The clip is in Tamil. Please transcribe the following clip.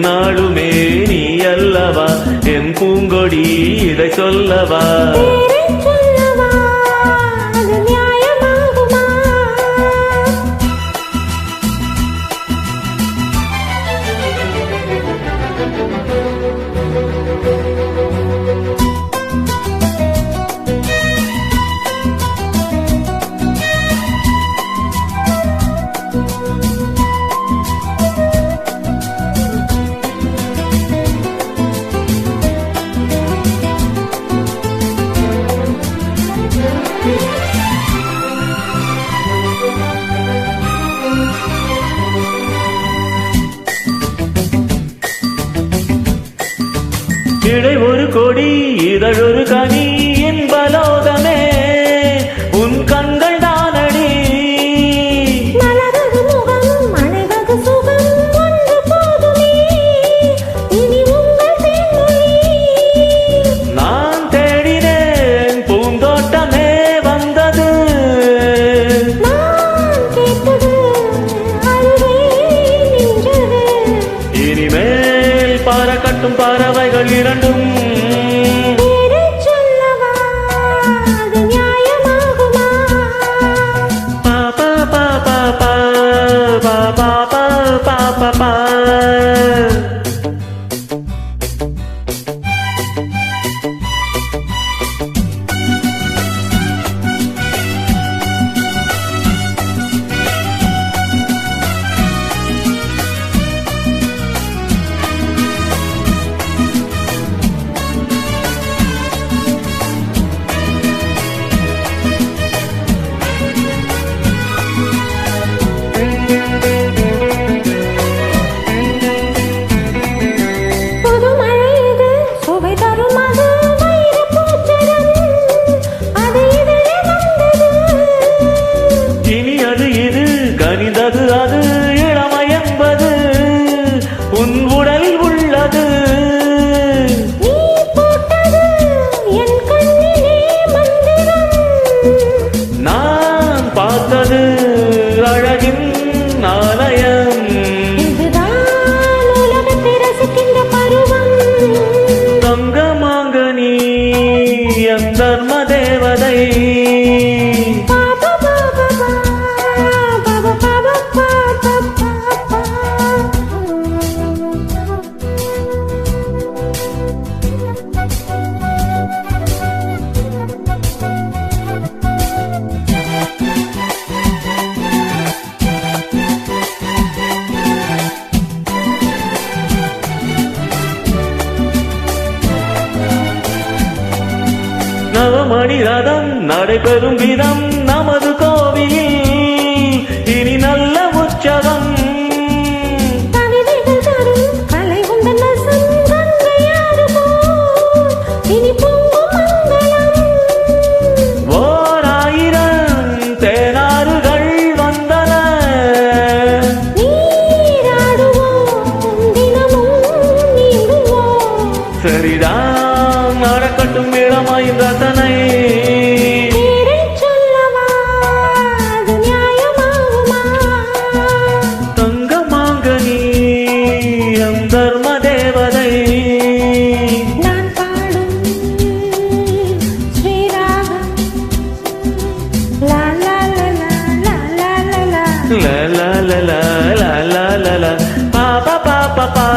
என்னாலுமே நீ அல்லவா என் பூங்கொடி இதை சொல்லவா இடை ஒரு கொடி இதழொரு கனி என்பலோகமே உன் கண்கள் தானடி மலரது முகம் அணைவது சுகம் ஒன்று போதுமே இனி உங்கள் தேன்மொழி நான் தேடினேன் பூந்தோட்டமே வந்தது நான் கேட்டது அருகே நின்றது இனிமேல் பறக்கட்டும் பறவைகள் இரண்டும் பேரைச் சொல்லவா அது நியாயமாகுமா பா பா பா பா பா பா பா பா பா பா. புது மழை இது சுவை தரும் அது வைரப் பூச்சரம் அது இதழே வந்தது இனி அது இது கனிந்தது அது இளமை என்பது உன் உடலில் உள்ளது நீ போட்டது என் கண்ணிலே மந்திரம் நான் பார்த்தது அழகின் ஆலயம் இதுதான் உலகத்தை ரசிக்கின்ற பருவம் தங்கமாங்கனி என் தர்ம தேவதை பாபா பாபா பாபா பாபா பாபா நவமணி ரதம் நடைபெறும் விதம் நமது கோவிலில் இனி நல்ல உற்சவம் கவிதைகள் தரும் கலை உந்தன் வசம் கங்கையாறு போல் இனி பொங்கும் மங்களம் ஓர் ஆயிரம் தேனாறுகள் வந்தன நீராடுவோம் தினமும் நீந்துவோம் சரிதான் நடக்கட்டும் இளமாயின் ரத்தனை பேரைச் சொல்லவா அது நியாயமாகுமா தங்கமாங்கனி என் தர்ம தேவதை நான் பாடும் ஸ்ரீராகம் லா லா லா லா லா லா லா லா la la la la la la la la pa pa pa pa pa